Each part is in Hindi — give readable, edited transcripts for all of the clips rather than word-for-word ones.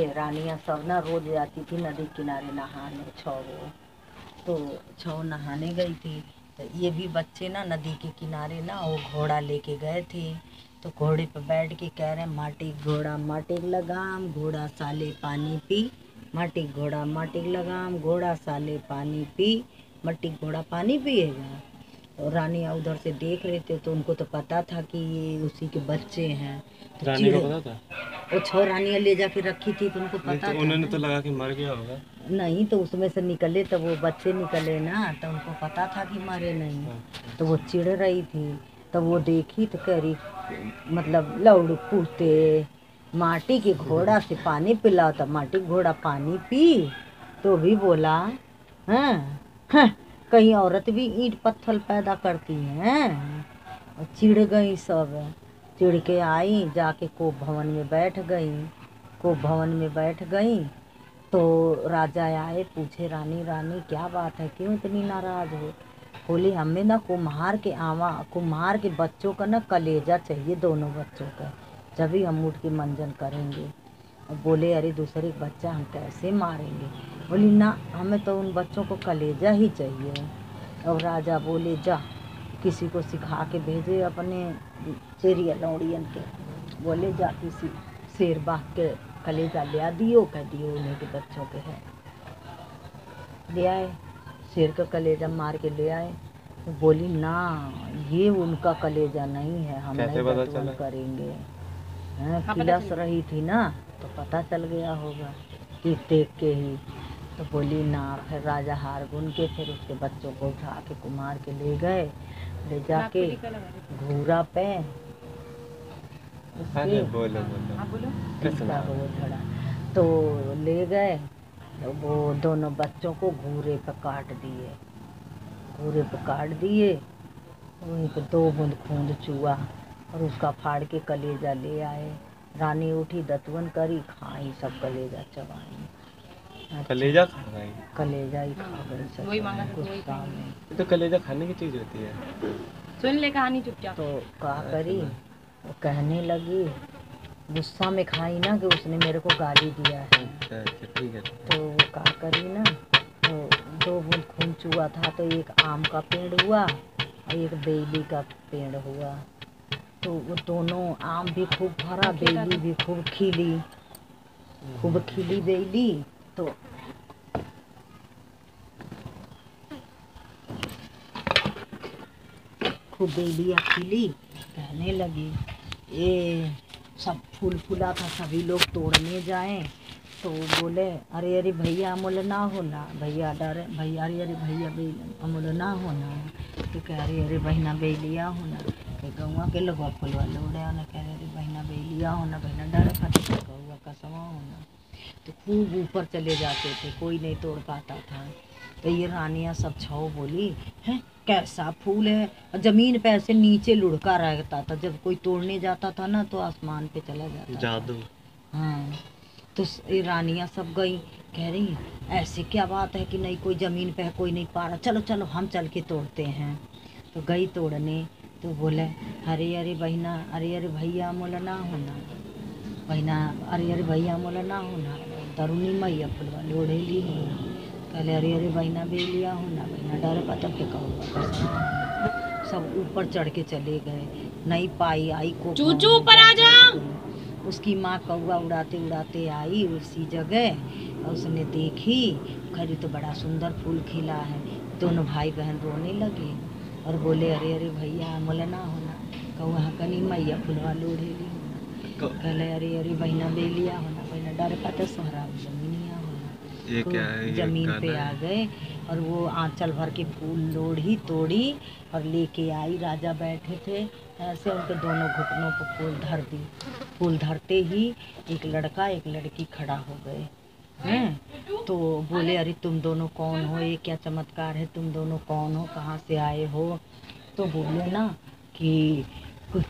रानियां सब ना रोज जाती थी नदी किनारे नहाने छो। तो छो नहाने गई थी तो ये भी बच्चे ना नदी के किनारे ना वो घोड़ा लेके गए थे। तो घोड़े पर बैठ के कह रहे माटी घोड़ा माटी लगाम घोड़ा साले पानी पी। माटी घोड़ा माटी लगाम घोड़ा साले पानी पी। मट्टी घोड़ा पानी पिएगा। और रानियां उधर से देख रहे थे तो उनको तो पता था कि ये उसी के बच्चे हैं। तो रानी को पता था? वो छह रानियां ले जाके रखी थी तो उनको पता तो था। उन्होंने तो लगा के मर गया होगा। नहीं तो उसमें से निकले तो वो बच्चे निकले ना तो उनको पता था कि मरे नहीं। तो वो चिढ़ रही थी। तो वो देखी तो कह रही मतलब लौड़ पूछते माटी के घोड़ा से पानी पिलाओ तो माटी घोड़ा पानी पी। तो भी बोला हाँ हाँ कहीं औरत भी ईंट पत्थर पैदा करती हैं। और चिढ़ गई सब। चिढ़ के आई जाके कोप भवन में बैठ गई। कोप भवन में बैठ गई तो राजा आए पूछे रानी रानी क्या बात है क्यों इतनी नाराज हो। बोली हमें ना कुम्हार के बच्चों का ना कलेजा चाहिए दोनों बच्चों का जब ही हम उठ के मंजन करेंगे। और बोले अरे दूसरे बच्चा हम कैसे मारेंगे। बोली ना हमें तो उन बच्चों को कलेजा ही चाहिए। और राजा बोले जा किसी को सिखा के भेजे अपने चेरिया लौड़ियन के। बोले जा किसी शेर बाग के कलेजा ले दियो कह दियो उन्हीं के बच्चों के है। ले आए शेर का कलेजा मार के ले आए। तो बोली ना ये उनका कलेजा नहीं है हम नहीं बदुआ करेंगे। किलस रही थी ना तो पता चल गया होगा कि देख के ही। तो बोली ना फिर राजा हार गुन के फिर उसके बच्चों को उठा के कुम्हार के ले गए। ले जाके घूरा पे उसके झड़ा तो ले गए। तो वो दोनों बच्चों को घूरे पे काट दिए। घूरे पे काट दिए वहीं पे 2 बूंद खून चुआ और उसका फाड़ के कलेजा ले आए। रानी उठी दतवन करी खाई सब कलेजा चबाई। अच्छा, कलेजा खा गई। कलेजा ही खा गई सब गुस्सा में। तो कलेजा खाने की चीज होती है। सुन ले कहानी चुपचाप। तो क्या करी वो कहने लगी गुस्सा में खाई ना कि उसने मेरे को गाली दिया है। ठीक है। तो वो क्या करी ना तो 2 बूंद खून चुआ था तो एक आम का पेड़ हुआ और एक बेली का पेड़ हुआ। तो वो दोनों आम भी खूब भरा बेली भी खूब खिली बेली। तो खूब बेलियाँ खिली। कहने लगी ये सब फूल फूला था सभी लोग तोड़ने जाएं। तो बोले अरे अरे भैया अमूल ना होना भैया डर भैया अरे भैया अमूल ना होना। तो कह रही अरे बहना बेलिया होना कि गौवा के लोग फुलवा लोड़े होना कह रहे अरे बहना बेलिया होना बहना डर फटे गौवा का सवा होना। तो खूब ऊपर चले जाते थे कोई नहीं तोड़ पाता था। तो ये रानियां सब छाओ बोली हैं कैसा फूल है जमीन पे ऐसे नीचे लुढ़का रहता था जब कोई तोड़ने जाता था ना तो आसमान पे चला जाता जादू। हाँ तो ये रानियां सब गई कह रही ऐसे क्या बात है कि नहीं कोई ज़मीन पे है कोई नहीं पा रहा चलो चलो हम चल के तोड़ते हैं। तो गई तोड़ने तो बोले अरे अरे बहना अरे भैया मोला ना होना बहना अरे भैया मोला ना होना तरुणी मैया फुलवा लोढ़ेली होना कहले अरे बहना बेलिया होना बहना डर पता के कहूँगा सब ऊपर चढ़ के चले गए नहीं पाई आई को चूचू ऊपर आ जाओ। उसकी माँ कौवा उड़ाते उड़ाते आई उसी जगह और उसने देखी खरी तो बड़ा सुंदर फूल खिला है। दोनों भाई बहन रोने लगे और बोले अरे भैया मोला ना होना कौआ कनी मैया फुलवा लोढ़ेली होना कहले अरे बहना बेलिया होना बहना डर पता सोहरा जमीनिया होना। ये तो क्या है? जमीन पे आ गए और वो आंचल भर के फूल लोढ़ी तोड़ी और लेके आई। राजा बैठे थे ऐसे उनके दोनों घुटनों पर फूल धर दी। फूल धरते ही एक लड़का एक लड़की खड़ा हो गए हैं। तो बोले अरे तुम दोनों कौन हो ये क्या चमत्कार है तुम दोनों कौन हो कहाँ से आए हो। तो बोले ना कि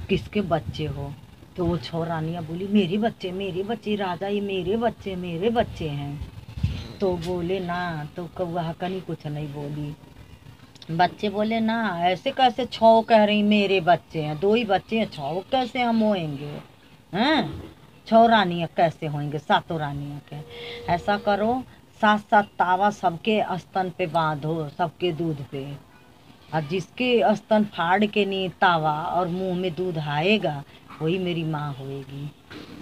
किसके बच्चे हो। तो वो छह रानियाँ बोली मेरे बच्चे राजा ये मेरे बच्चे हैं। तो बोले ना तो कौआ कनी कुछ नहीं बोली। बच्चे बोले ना ऐसे कैसे छौ कह रही मेरे बच्चे हैं 2 ही बच्चे हैं छौ कैसे हम होएंगे हैं। 6 रानियाँ कैसे होंगे, 7 रानियाँ के। ऐसा करो 7-7 तावा सबके स्तन पे बांधो, सबके दूध पे, और जिसके स्तन फाड़ के नहीं तावा और मुंह में दूध आएगा वही मेरी माँ होएगी।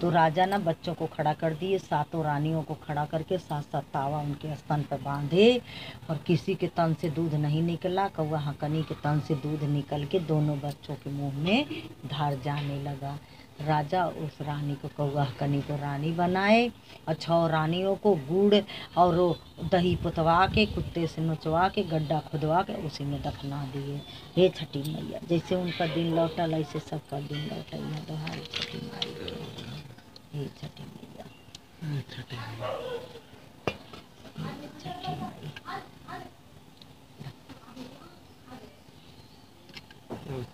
तो राजा ना बच्चों को खड़ा कर दिए, 7 रानियों को खड़ा करके 7-7 तावा उनके स्तन पर बांधे, और किसी के तन से दूध नहीं निकला। कौवा हकनी के तन से दूध निकल के दोनों बच्चों के मुंह में धार जाने लगा। राजा उस रानी को, कौवा हकनी को रानी बनाए, और 6 रानियों को गुड़ और दही पुतवा के, कुत्ते से नचवा के, गड्ढा खुदवा के उसी में दफना दिए। हे छठी मैया, जैसे उनका दिन लौटल ऐसे सबका दिन लौटल है। दोहाई छठी माई के। हे छठी मैया, छठी छठी माई।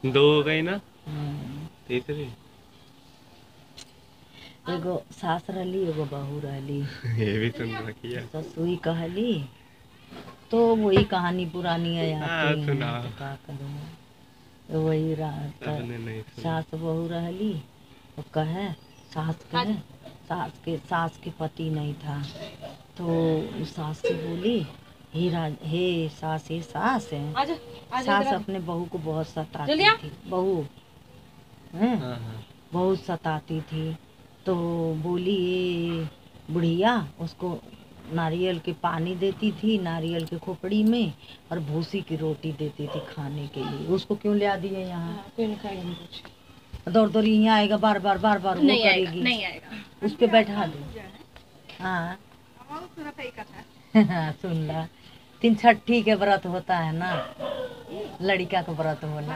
दो हो गई ना, तीसरी एगो सास रहली, एगो बहू रहली। ये भी सुन रखी है। ससुई कहली, तो वही कहानी पुरानी है हाँ, आती सुना। है, तो का करूँ। तो वही आपने नहीं सुना। सास बहू रहली, तो कहे सास के पति नहीं था, तो सास से बोली, हे सास है। सास अपने बहू को बहुत सताती थी, बहू हैं, बहुत सताती थी। तो बोली, ये बुढ़िया उसको नारियल के पानी देती थी, नारियल के खोपड़ी में, और भूसी की रोटी देती थी खाने के लिए। उसको क्यों ले दिए यहाँ? दौड़ दौड़ यहाँ आएगा, बार बार वो करेगी, नहीं आएगा। उस पे बैठा दो। हाँ सुन ला, 3 छठी के व्रत होता है ना, लड़का का व्रत होला।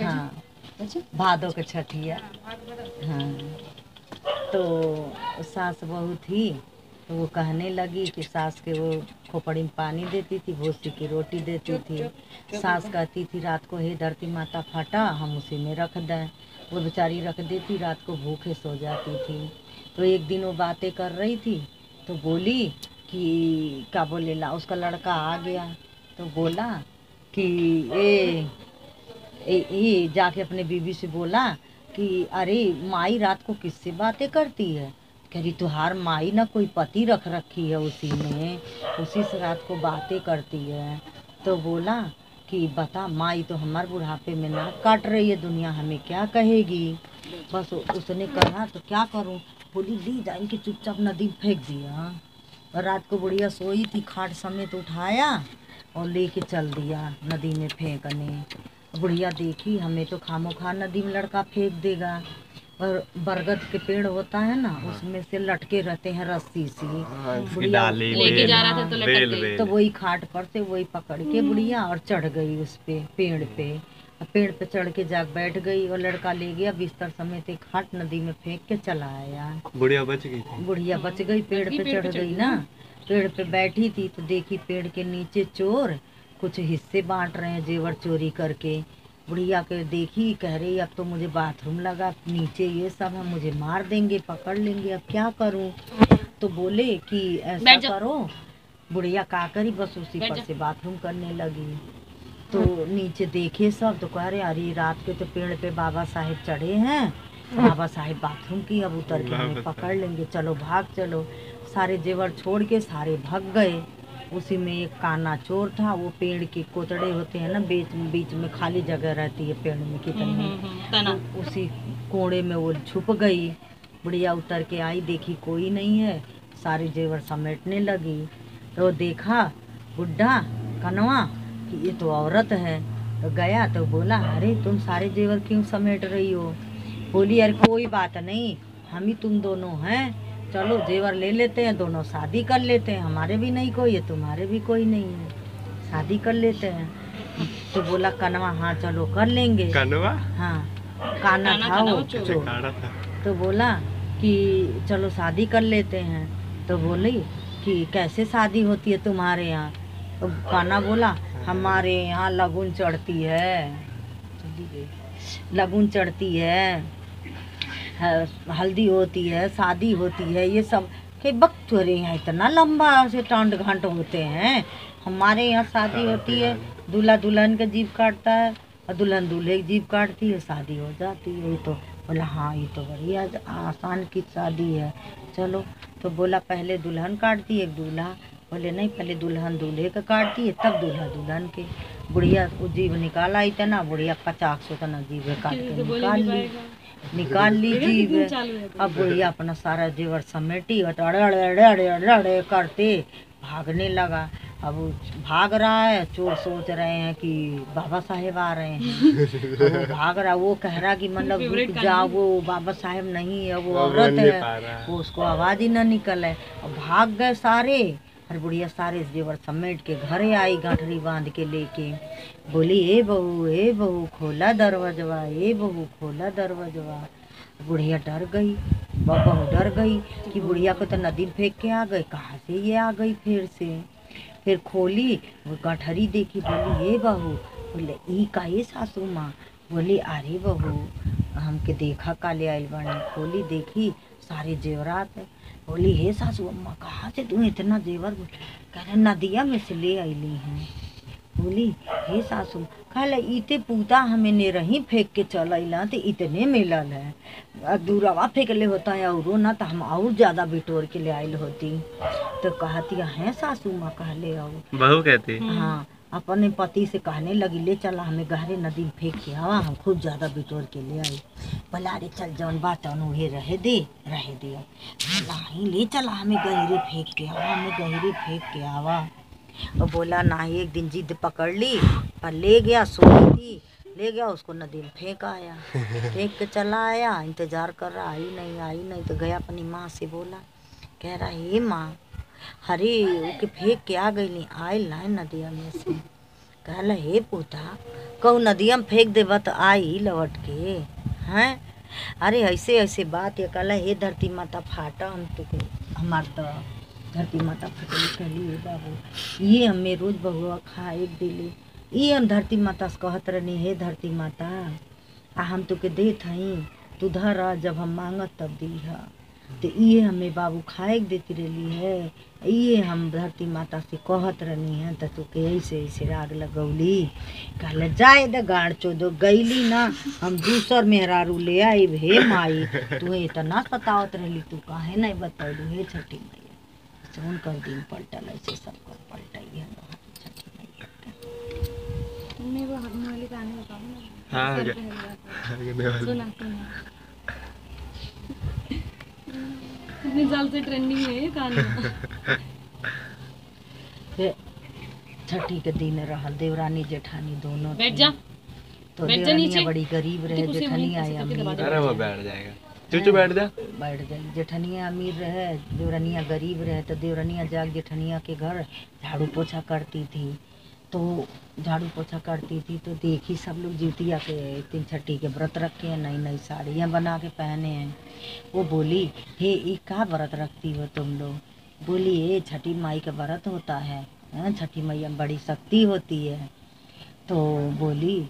हाँ, भादो के छठिया। हाँ, तो सास बहू थी, तो वो कहने लगी कि सास के वो खोपड़ी में पानी देती थी, भूसी की रोटी देती थी। सास कहती थी रात को, हे धरती माता फटा, हम उसी में रख दें। वो बेचारी रख देती, रात को भूखे सो जाती थी। तो एक दिन वो बातें कर रही थी, तो बोली कि क्या बोले ला, उसका लड़का आ गया, तो बोला कि ये जाके अपने बीवी से बोला कि अरे माई रात को किससे बातें करती है? कह रही तुहार माई ना कोई पति रख रखी है उसी में, उसी से रात को बातें करती है। तो बोला कि बता, माई तो हमारे बुढ़ापे में नाक काट रही है, दुनिया हमें क्या कहेगी। बस उसने कहा तो क्या करूं, बोली ली जा इनके, चुपचाप नदी में फेंक दिया। और रात को बुढ़िया सोई थी, खाट समेत उठाया और लेके चल दिया नदी में फेंकने। बुढ़िया देखी, हमें तो खामोखा नदी में लड़का फेंक देगा। और बरगद के पेड़ होता है ना, उसमें से लटके रहते हैं रस्सी से। बुढ़िया लेके जा रहा था तो लटक गई। तो वही खाट पर से वही पकड़ के बुढ़िया और चढ़ गई उस पे, पेड़ पे। पेड़ पे चढ़ के जाग बैठ गई, और लड़का ले गया बिस्तर समेत एक खाट नदी में फेंक के चला आया। बुढ़िया बच गई थी। बुढ़िया बच गई, पेड़ पे चढ़ गई ना। पेड़ पे बैठी थी तो देखी पेड़ के नीचे चोर कुछ हिस्से बांट रहे हैं, जेवर चोरी करके। बुढ़िया के देखी, कह रही अब तो मुझे बाथरूम लगा, नीचे ये सब है, मुझे मार देंगे, पकड़ लेंगे, अब क्या करूं। तो बोले कि ऐसा करो, बुढ़िया का करी, बस उसी पर से बाथरूम करने लगी। तो नीचे देखे सब, तो कह रहे अरे रात के तो पेड़ पे बाबा साहेब चढ़े हैं, बाबा साहेब बाथरूम की, अब उतर के हमें पकड़ लेंगे, चलो भाग चलो। सारे जेवर छोड़ के सारे भाग गए। उसी में एक काना चोर था, वो पेड़ के कोतड़े होते हैं ना, बीच में खाली जगह रहती है पेड़ में कितने, तो उसी कोड़े में वो छुप गई। बुढ़िया उतर के आई, देखी कोई नहीं है, सारे जेवर समेटने लगी। तो देखा बुढ़ा कनवा कि ये तो औरत है, तो गया तो बोला अरे तुम सारे जेवर क्यों समेट रही हो? बोली अरे कोई बात नहीं, हम ही तुम दोनों हैं, चलो जेवर ले लेते हैं, दोनों शादी कर लेते हैं, हमारे भी नहीं कोई है, तुम्हारे भी कोई नहीं है, शादी कर लेते हैं। तो बोला कनवा हाँ चलो कर लेंगे। कनवा? हाँ, काना था वो चोर। तो बोला कि चलो शादी कर लेते हैं। तो बोली कि कैसे शादी होती है तुम्हारे यहाँ? तो काना बोला हमारे यहाँ लगुन चढ़ती है, लगुन चढ़ती है, हल्दी होती है, शादी होती है, ये सब के वक्त तुम्हारे यहाँ इतना लंबा से टांड घाट होते हैं, हमारे यहाँ शादी होती है, दूल्हा दुल्हन का जीभ काटता है और दुल्हन दूल्हे की जीभ काटती है, शादी हो जाती है। तो बोला हाँ ये तो बढ़िया आसान की शादी है, चलो। तो बोला पहले दुल्हन काट दी एक दूल्हा। बोले नहीं, पहले दुल्हन दूल्हे का काट दिए तब दूल्हा दुल्हन के। बुढ़िया वो जीभ निकाल आई था ना, बुढ़िया कचाक से तना जीभ काट के निकाल ली जीभ। अब बुढ़िया अपना सारा जेवर समेटी अड़े अड़े अड़े अड़े अड़े अड़े करते भागने लगा। अब वो भाग रहा है, चोर सोच रहे हैं कि बाबा साहेब आ रहे हैं। अब वो भाग रहा, वो कह रहा कि मतलब रुक जाओ, वो बाबा साहेब नहीं है, वो औरत है, वो उसको आवाज ही ना निकले। अब भाग गए सारे। और बुढ़िया सारे जेवर समेट के घरे आई, गठरी बांध के लेके। बोली ए बहू खोला दरवाजवा, ए बहू खोला दरवाजवा। बुढ़िया डर गई, बहू डर गई कि बुढ़िया को तो नदी में फेंक के आ गए, कहाँ से ये आ गई फिर से। फिर खोली, वो गठरी देखी, बोली हे बहू। बोले ई का ये सासू माँ। बोली अरे बहू हमके देखा काले आइल बने। खोली देखी सारे जेवरात है। बोली हे सासू अम्मा कहाँ से तू इतना जेवर। कह रहे नदिया में से ले आईली हैं। बोली हे सासू कहले इते पूता हमें ने रही फेंक के चल अला तो इतने मिलल है, दूरवा फेंक ले होता है और ना तो हम और ज्यादा बिटोर के ले आयल होती। तो कहती है सासू माँ कहले और बहू कहती हाँ अपने पति से कहने लगी ले चला हमें गहरे नदी में फेंक के हवा, हम खूब ज्यादा बिटोर के ले आई। बोला अरे चल जौन बात उन्हें रहे दे नहीं ले चला हमें गहरे फेंक के हवा, हमें गहरे फेंक के हवा। और बोला ना ही एक दिन जिद पकड़ ली और ले गया, सोई थी ले गया उसको नदी में फेंक आया। फेंक के चला आया, इंतजार कर रहा आई नहीं। तो गया अपनी माँ से बोला, कह रहा हे माँ अरे ओके फेंक के आ गई नहीं आयल ना नदिया में से। कहला हे पुता कहू नदिया में फेंक देवा तो आई लौट के हैं। अरे ऐसे ऐसे बात है। कहला हे धरती माता फाटा हम तो हमार तो धरती माता फटली कहली बाबू ये हमें रोज बहुआ खाए दिले, ये हम धरती माता से कहत रहनी हे धरती माता आ हम तो के देत हई तू धर जब हम मांगत तब दी है। तो ये हमें बाबू खाए देती रही है, ये हम धरती माता से कहत रहनी है तो तू के ऐसे ऐसे राग लगौली। कहले जाए द गाड़ चोदो गईली ना हम दूसर मेहरारू ले आई। हे माई तू इतना बतावत रही तू काहे नहीं बतौलू हे छठी मैया। उनकर दिन पलटल ऐसे सबको पलटाई है छठी कितने साल से ट्रेंडिंग है ये गाना। छठी के दिन रहल देवरानी जेठानी दोनों बैठ जा। तो देवरानिया बड़ी गरीब रहे, जेठनिया अमीर। अरे वो बैठ जाएगा चूचू बैठ गई। जेठनिया अमीर रहे, देवरानिया गरीब रहे। तो देवरानिया जाग जेठनिया के घर झाड़ू पोछा करती थी। तो झाड़ू पोछा करती थी तो देखी सब लोग जितिया के तीन छठी के व्रत रखे हैं, नई नई साड़ियाँ बना के पहने हैं। वो बोली हे ये क्या व्रत रखती हो तुम लोग। बोली ये छठी माई का व्रत होता है, छठी मैया में बड़ी शक्ति होती है। तो बोली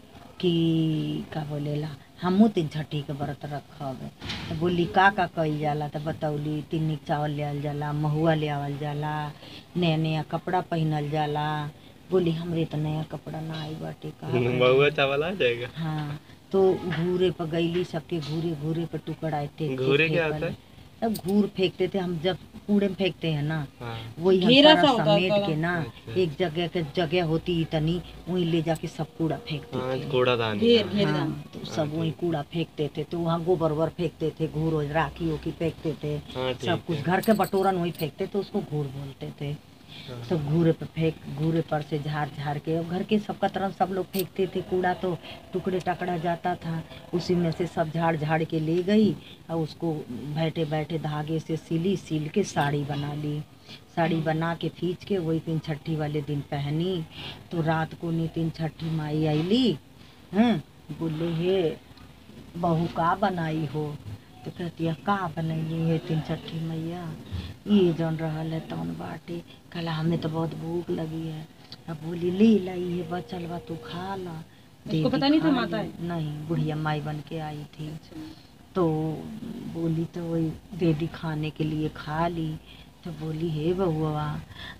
कि का बोलेला हमू तीन छठी के व्रत रखब। तो बोली का कइल जाला। तो बतौली तीन चावल ले आवल जाला, महुआ ले आवल जाला, नया नया कपड़ा पहनल जाला। बोली हमरे तो नया कपड़ा ना आई बाटे का महुआ चावल आ जाएगा। हाँ तो घूरे पर गईली सबके घूरे पर टुकड़ा घूरे क्या होता है? तब घूर फेंकते थे हम जब कूड़े में फेंकते हैं ना, वही घेरा हम सा सारा होता समेट के ना अच्छा। एक जगह के जगह होती इतनी वहीं ले जाके सब कूड़ा फेंकते थे। कूड़ादान हाँ, तो सब वहीं कूड़ा फेंकते थे। तो वहाँ गोबर वोबर फेंकते थे, घूर राखी ओखी फेंकते थे, सब कुछ घर के बटोरन वहीं फेंकते थे, उसको घूर बोलते थे। सब घूरे पर से झाड़ के अब घर के सबका तरफ सब लोग फेंकते थे कूड़ा। तो टुकड़े टकड़ा जाता था, उसी में से सब झाड़ के ले गई और उसको बैठे धागे से सील के साड़ी बना ली। साड़ी बना के खींच के वही तीन छठी वाले दिन पहनी। तो रात को नहीं तीन छठी माई आईली हैं। बोले हे बहू का बनाई हो। तो कहती है का बनैली है तीन छठी मैया, ये जौन रहल है तौन बाटे। कहला हमें तो बहुत भूख लगी है। अब बोली ले लाई है बचल बा तू खा ला। उसको पता नहीं था माता है? नहीं बुढ़िया माई बन के आई थी। तो बोली तो वही दे दी खाने के लिए, खा ली। तो बोली हे बउआ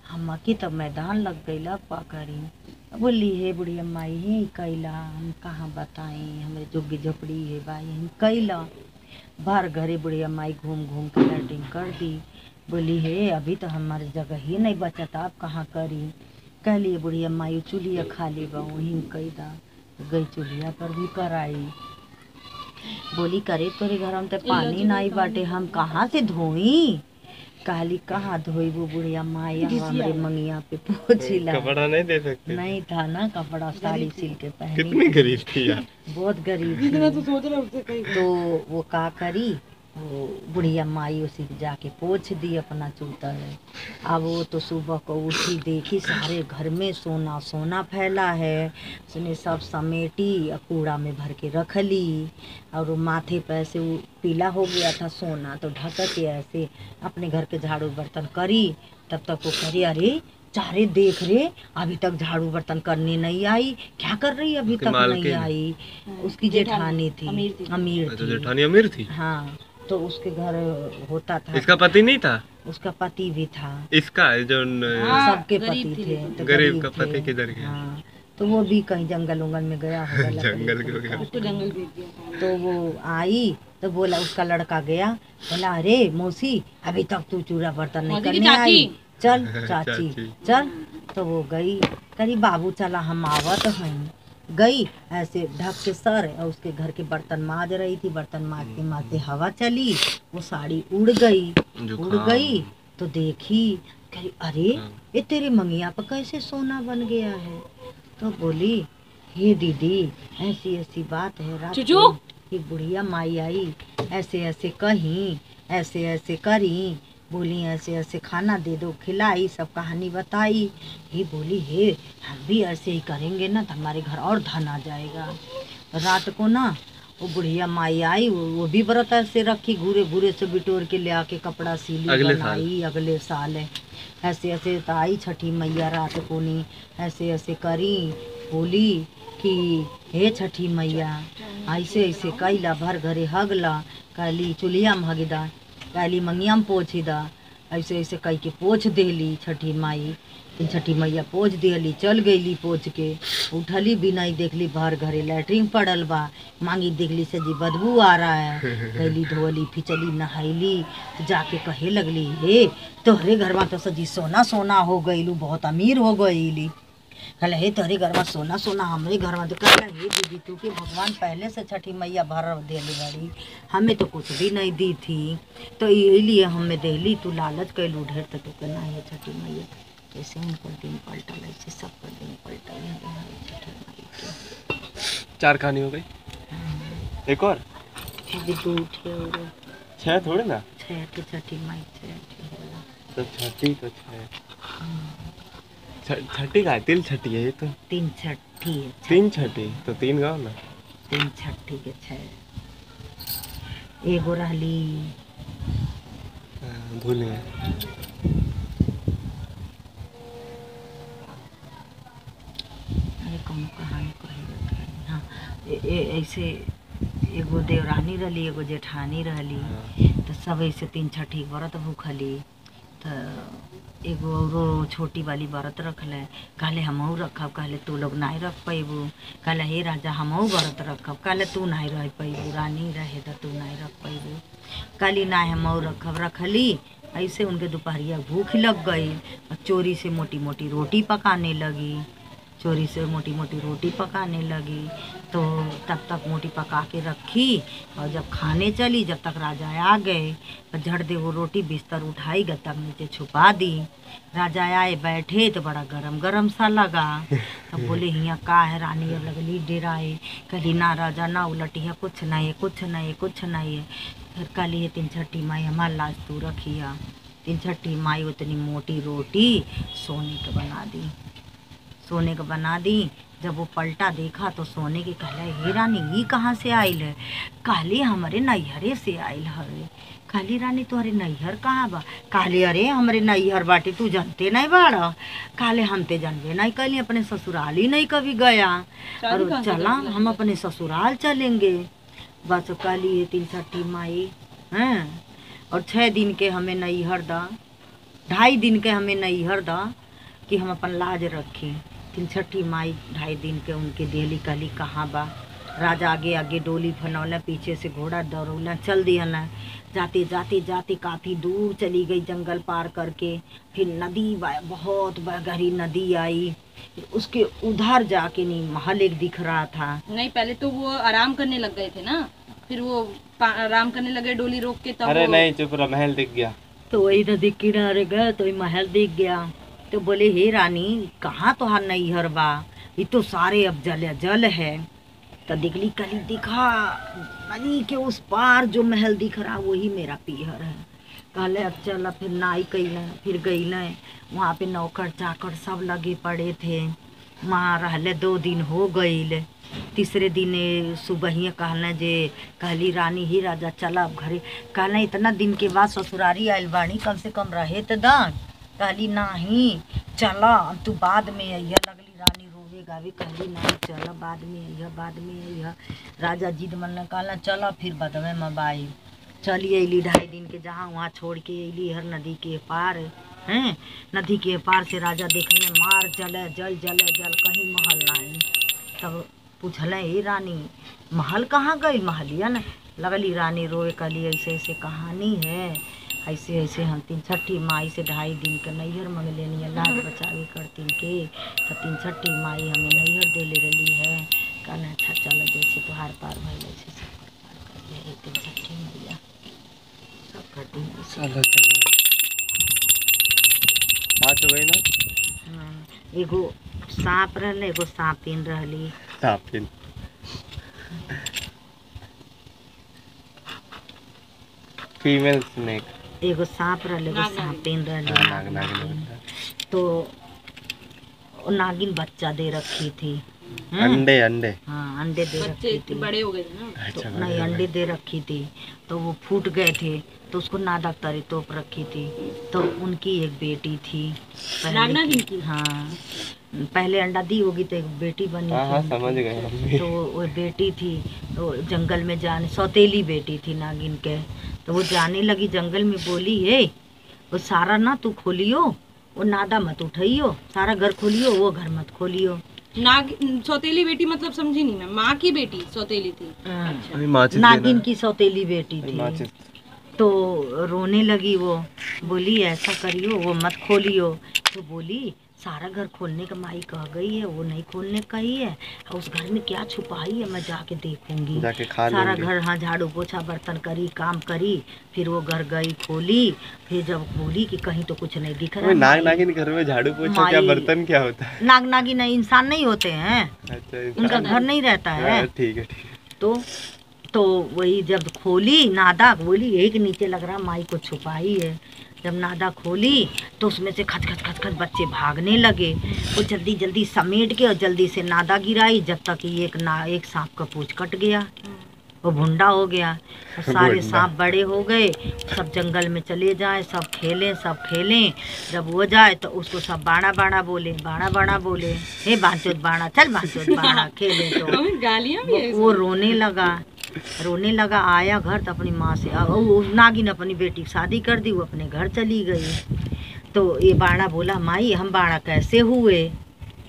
हम के तब मैदान लग गईला का करी। बोली हे बुढ़िया माई ही कैला हम कहाँ बताई हमें जोगी झोपड़ी है भाई हम कैला बाहर घरे बुढ़िया माई घूम घूम के लैट्रिन कर दी। बोली हे अभी तो हमारे जगह ही नहीं बचत आप कहाँ करी। कह लिए बुढ़िया माई चूल्हिया खाली बा वहीं कैदा गई चूल्हिया पर भी कराई। बोली करे तोरे घर में तो पानी नहीं बाटे हम कहाँ से धोई। कहली कहाँ धोई वो बुढ़िया माई हमारे मंगिया पे पोछिला। कपड़ा नहीं दे सकते? नहीं था ना कपड़ा साड़ी सिल के पहनी। कितनी गरीब थी यार। बहुत गरीब थी। तो सोच रहा उससे कहीं तो वो का करी वो बुढ़िया माई उसी को जाके पोछ दी अपना चूतर। अब वो तो सुबह को उठी देखी सारे घर में सोना सोना फैला है। उसने सब समेटी और कूड़ा में भर के रख ली और वो माथे पे ऐसे वो पीला हो गया था सोना तो ढक के ऐसे अपने घर के झाड़ू बर्तन करी। तब तक वो करी अरे चारे देख रे अभी तक झाड़ू बर्तन करने नहीं आई क्या कर रही अभी तक नहीं आई। उसकी जेठानी थी अमीर थी। जेठानी अमीर थी? हाँ तो उसके घर होता था। इसका पति नहीं था? उसका पति भी था। इसका जो सबके पति थे तो गरीब का पति किधर गया? हाँ तो वो भी कहीं जंगल उंगल में गया होगा। जंगल क्यों गया? उसको जंगल भेज दिया। तो वो आई तो बोला उसका लड़का गया बोला अरे मौसी अभी तक तू चूड़ा बर्तन नहीं करने आई चल चाची चल। तो वो गई करी बाबू चला हम आवत हैं। गई ऐसे ढक के सर और उसके घर के बर्तन माज रही थी। बर्तन माजते माजते हवा चली वो साड़ी उड़ गई तो देखी कही अरे ये तेरे मंगिया पर कैसे सोना बन गया है। तो बोली हे दीदी ऐसी ऐसी बात है रात को एक बुढ़िया माई आई ऐसे ऐसे कहीं ऐसे ऐसे करी। बोली ऐसे ऐसे खाना दे दो खिलाई सब कहानी बताई। ये बोली हे हम भी ऐसे ही करेंगे ना तो हमारे घर और धन आ जाएगा। रात को ना वो बुढ़िया माई आई वो भी व्रत ऐसे रखी घूरे घूरे से बिटोर के ले आके कपड़ा सीली बनाई अगले साल है। ऐसे ऐसे तो आई छठी मैया रात को नहीं ऐसे ऐसे करी। बोली कि हे छठी मैया ऐसे ऐसे कैला भर घरे हगला कहली चुलिया में हगदा कहली मंगिया में पोछी दा ऐसे ऐसे कह के पोछ देली छठी माई। फिर छठी मैया पोछ दिली चल गईली पोछ के उठली भी नहीं देखली बाहर घरे लैट्रिन पड़ल बा मांगी देखली से जी बदबू आ रहा है। गईली धोली फिचली नहाइली तो जाके कहे लगली हे तोहरे घर में तो सजी सोना सोना हो गईलू बहुत अमीर हो गईली। कहला हे तोहरे घर में सोना सोना हमरे घर में तो कहला हे दीदी तू के भगवान पहले से छठी मैया भर देली बड़ी हमें तो कुछ भी नहीं दी थी तो इसलिए हमें देली तू लालच कैलू ढेर तो तू कहना है छठी मैया कैसे उनको दिन पलटल ऐसे सबका दिन पलटल है। 4 कहानी हो गई एक और दो थे और 6 थोड़े ना 6 तो छठी माई 6 होला तो छठी तो 6 छठी का तिल छठी है ये तो 3 छठी है 3 छठी तो 3 गाँव ना 3 छठी के 6 एगो रहली भूल गए। अरे कौन कहानी कही हाँ ऐसे एगो देवरानी रहली एगो जेठानी रहली तो सब ऐसे 3 छठी व्रत भूखली तो एगो औरो छोटी वाली व्रत रखल कहले हमहू रखब कहले तू लोग नहीं रख पैबू कहले हे राजा हमहू व्रत रखब कहले तू नहीं रह पैबू रानी रहे तो तू नहीं रख पैबू कहली ना हमहू रखब रखली। ऐसे उनके दोपहरिया भूख लग गई और चोरी से मोटी मोटी रोटी पकाने लगी तो तब तक मोटी पका के रखी और जब खाने चली जब तक राजा आ गए तो झट दे वो रोटी बिस्तर उठाई गत्ता नीचे छुपा दी। राजा आए बैठे तो बड़ा गरम गरम सा लगा तो बोले हियाँ का है रानी अब लगली डेराए कहली ना राजा ना उलटिया कुछ नहीं है। फिर कहली 3 छठी माई हमार लाज तू रखिया 3 छठी माई उतनी मोटी रोटी सोने के बना दी। जब वो पलटा देखा तो सोने के कहला हे रानी ये कहाँ से आइल है। कहली हमारे नैहरे से आइल हवे। कहली रानी तुम्हारे नैहर कहाँ बा। कहली अरे हमारे नैहर बाटे तू जानते नहीं बाड़ा। कहले हम ते जानबे नहीं कहली अपने ससुराल ही नहीं कभी गया और चला हम अपने ससुराल चलेंगे। बस कहली 3 छठी माई हैं और 6 दिन के हमें नैहर दा 2.5 दिन के हमें नैहर दा कि हम अपन लाज रखी। 3 छठी माई 2.5 दिन के उनके देहली कहली कहाँ बा। राजा आगे आगे डोली फनौला, पीछे से घोड़ा दौड़ौला, चल दिया न। जाते जाते जाते काफ़ी दूर चली गई, जंगल पार करके। फिर नदी बहुत गहरी नदी आई। उसके उधर जाके नहीं महल एक दिख रहा था। नहीं, पहले तो वो आराम करने लग गए थे ना, फिर वो आराम करने लगे डोली रोक के, तब अरे नहीं चुप रहा, महल दिख गया। तो वही नदी किनारे गए तो महल दिख गया। तो बोले हे रानी कहाँ तुहार नैहर बा, ये तो सारे अब जल है। तो दिखली कली दिखा नदी के उस पार जो महल दिख रहा वही मेरा पीहर है। कहले अब चल, फिर नाई कैल, फिर गई वहाँ पे नौकर चाकर सब लगे पड़े थे। वहाँ रहले 2 दिन हो गईल। तीसरे दिन सुबह कहली रानी ही राजा चला अब घरे। कहना इतना दिन के बाद ससुरारी आयल बानी, कम से कम रहे तो दा। कहली नहीं चला तू बाद में अइहा। लगली रानी रोवे गावे, कहली नहीं चला बाद में अइहा, बाद में अइहा। राजा जिद मन कहला चला, फिर बदवे में बाई चली अली 2.5 दिन के, जहाँ वहाँ छोड़ के अली हर नदी के पार हैं। नदी के पार से राजा देखने मार जले जल जले जल, कहीं महल नहीं। तब पूछल ए रानी महल कहाँ गई, महलिया न। लगली रानी रोए, कहली ऐसे ऐसे कहानी है, ऐसे ऐसे हम 3 छठी माई से 2.5 दिन के नैहर मंगले नहीं, लाज बचावे करतीन के। तो 3 छठी माई हमें नैहर दे ले रही है। कहना अच्छा चलो, जैसे तुहार पार भइल ऐसे सब पार कर ले 3 छठी मैया सब करती हैं। चलो चलो, 5 हो गई ना। हाँ, एगो सांप रहले, एगो सांपिन रहली। सांपिन फीमेल स्नेक। एगो सांप रहले, एगो सांपिन रहली। नागिन। तो नागिन बच्चा दे रखी थी। अंडे अंडे हाँ अंडे दे रखी थी। बड़े हो गए ना। अच्छा, तो नहीं अंडे दे रखी थी, तो वो फूट गए थे। तो उसको नादा तरी तोप रखी थी। तो उनकी एक बेटी थी नागिन की। हाँ पहले अंडा दी होगी तो एक बेटी बनी थी। हाँ समझ गए। तो वो बेटी थी, तो जंगल में जाने, सौतेली बेटी थी नागिन के। तो वो जाने लगी जंगल में, बोली हे वो सारा ना तू खोलियो, वो नादा मत उठाइयो, सारा घर खोलियो, वो घर मत खोलियो। सौतेली बेटी मतलब समझी नहीं मैं, माँ की बेटी सौतेली थी। नागिन की सौतेली बेटी थी। तो रोने लगी वो, बोली ऐसा करियो, वो मत खोलियो। तो बोली सारा घर खोलने का माई कह गई है, वो नहीं खोलने का ही है। उस घर में क्या छुपाई है मैं जाके देखूंगी। जाके खा सारा घर हाँ झाड़ू पोछा बर्तन करी, काम करी। फिर वो घर गई, खोली। फिर जब खोली कि कहीं तो कुछ नहीं दिख रहा। नाग नागिन घर में झाड़ू पोछा क्या बर्तन क्या होता है? नाग नागिन इंसान नहीं होते हैं। अच्छा, उनका घर नहीं रहता है। ठीक है ठीक है। तो वही जब खोली नादा, बोली एक नीचे लग रहा माई को छुपाई है। जब नादा खोली तो उसमें से खच खच खच खच बच्चे भागने लगे। वो जल्दी जल्दी समेट के और जल्दी से नादा गिराई, जब तक एक सांप का पूंछ कट गया, वो भुंडा हो गया। तो सारे सांप बड़े हो गए, सब जंगल में चले जाए, सब खेलें। जब वो जाए तो उसको सब बाणा बाणा बोले, हे बांचोद बाणा, चल बांचोद बाणा खेले। तो गालियाँ भी वो रोने लगा। आया घर तो अपनी माँ से, नागिन अपनी बेटी की शादी कर दी, वो अपने घर चली गई। तो ये बाणा बोला माई हम बाणा कैसे हुए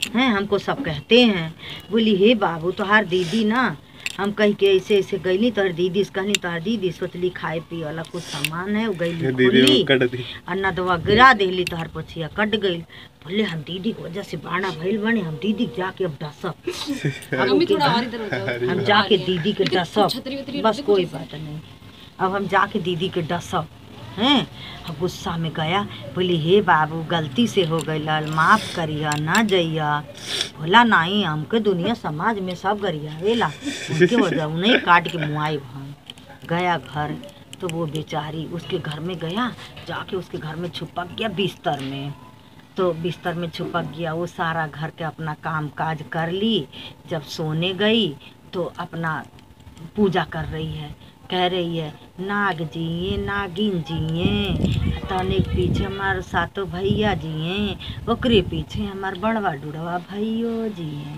हैं, हमको सब कहते हैं। बोली हे बाबू तोहार दीदी ना, हम कहीं के ऐसे ऐसे गईली, तोहर दीदी से कहनी, तोहर दीदी सोचली खाए पिए वाला कुछ सामान है, वो गईली खोली और नदवा गिरा देली, तोहर पोछिया कट गई। बोले हम दीदी की वजह से बाणा भइल बने, हम दीदी जाके अब डसब। हम जाके दीदी के डसब, बस कोई बात नहीं, अब हम जाके दीदी के डसब हैं। अब गुस्सा में गया, बोली हे बाबू गलती से हो गई, माफ़ करिया ना जइया। बोला नहीं हमके दुनिया समाज में सब गरियावेला, उनके वजह उन्हें काट के मुआई भान। गया घर तो वो बेचारी उसके घर में गया, जाके उसके घर में छुपक गया बिस्तर में। तो बिस्तर में छुपक गया, वो सारा घर के अपना काम काज कर ली। जब सोने गई तो अपना पूजा कर रही है, कह रही है नाग जिए नागिन जिए, तने पीछे हमारे सातों भैया जिए, ओकरे पीछे हमार बड़वा डुड़वा भैयो जिए।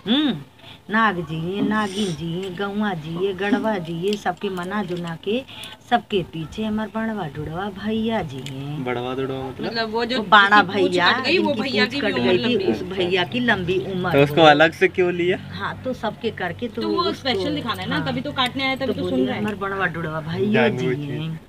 नाग जी हैं, नागिन जी हैं, गौवा जी है, गढ़वा जी है, सबके मना जुना के सबके पीछे हमार बड़वा डुड़वा भैया जी हैं। बढ़वा दौड़वा मतलब मतलब वो जो वो बाड़ा जिसकी पूंछ भैया कट गई वो जिनकी भैया पूंछ की कट भी गई उम्र थी, लंबी उस भैया की लंबी उम्र तो उसको हो। अलग से क्यों लिया? हाँ तो सबके करके तो वो उसको- स्पेशल दिखाना है ना, हाँ, तभी तो काटने आया, तभी तो सुन बोलिए रहे हैं। हमार बड़वा डुड़वा भैया जानबूझ जी के। हैं।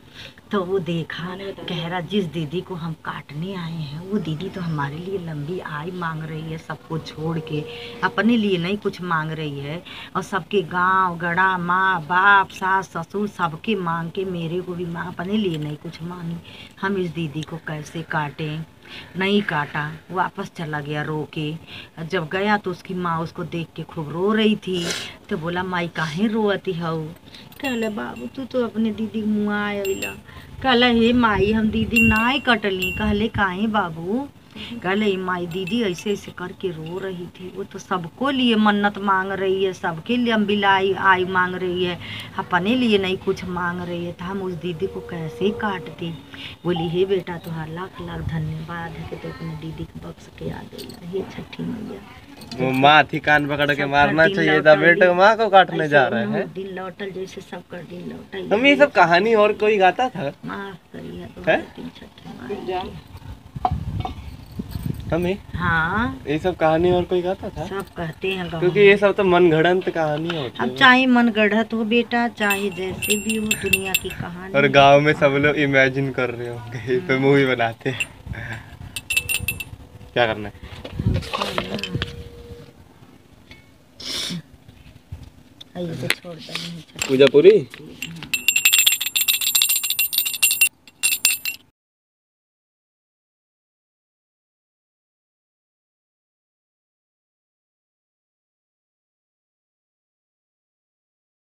तो वो देखा कह रहा जिस दीदी को हम काटने आए हैं वो दीदी तो हमारे लिए लंबी आयु मांग रही है, सबको छोड़ के अपने लिए नहीं कुछ मांग रही है, और सबके गांव गड़ा माँ बाप सास ससुर सबके मांग के मेरे को भी माँ अपने लिए नहीं कुछ मांगी। हम इस दीदी को कैसे काटें? नहीं काटा, वापस चला गया रो के। जब गया तो उसकी माँ उसको देख के खूब रो रही थी। तो बोला माई काहे रोअती हऊ? कहले बाबू तू तो अपने दीदी के मुँह आयला। कहले हे माई हम दीदी नाई कटली। कहले काहे बाबू? कहले माई दीदी ऐसे ऐसे करके रो रही थी, वो तो सबको लिए मन्नत मांग रही है, सबके लिए अम्बिलाई आयु मांग रही है, अपने लिए नहीं कुछ मांग रही है, तो हम उस दीदी को कैसे काटती? बोली हे बेटा तुहार लाख लाख धन्यवाद है कि तो अपने दीदी को बख्श के आ गई। हे छठी मैया वो माँ थी कान पकड़ के सबका मारना दिन चाहिए था, लौटल बेटे माँ को काटने ऐसे जा रहे उन्हों हैं। दिन लौटल जैसे सबका दिन लौटल। हम ये सब कहानी और कोई गाता था? माफ करिए तो है? दिन छठी माई। हमें हाँ ये सब कहानी और कोई गाता था? सब कहते हैं गाँव क्योंकि में। ये सब तो मनगढ़ंत कहानी होती अब है। चाहे मन गढ़त हो बेटा, चाहे जैसे भी हो, दुनिया की कहानी और है। गांव में सब लोग इमेजिन कर रहे होंगे पे मूवी बनाते हैं। क्या करना है? ये तो छोड़ दे नहीं पूजा पूरी?